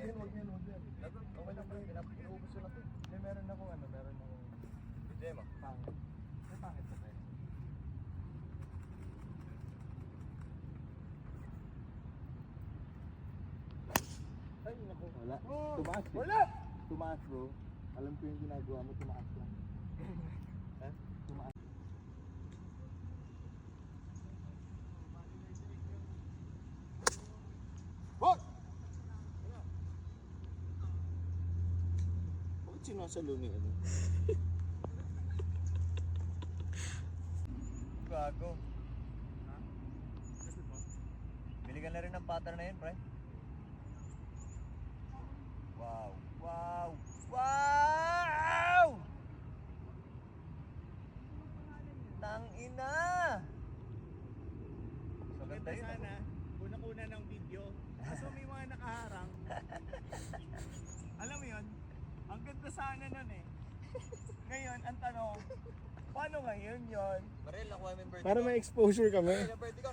yan, wag yan. Okay lang ba yun? Inuubos ko lang ito. Meron akong Demo. pangit. May pangit pa tayo. Ay, naku. Wala. Oh, Tumaas eh. wala! Tumaas bro. Alam ko yung ginagawa mo, tumaas lang. Ha? Tumaas. Wag! Bakit sinasalo ni ano? Gago. Bili ka na rin ng pattern na yun, pre. Wow. Wow. Wow! Tangina! So, ganda yun. Sana, unang-una ng video. Kaso may mga nakaharang. Alam mo yun? Ang ganda sana nun eh. Ngayon, ang tanong, paano ngayon yun? Maril, nakuha mo yung birthday Para ko. may exposure kami. Yung birthday ko,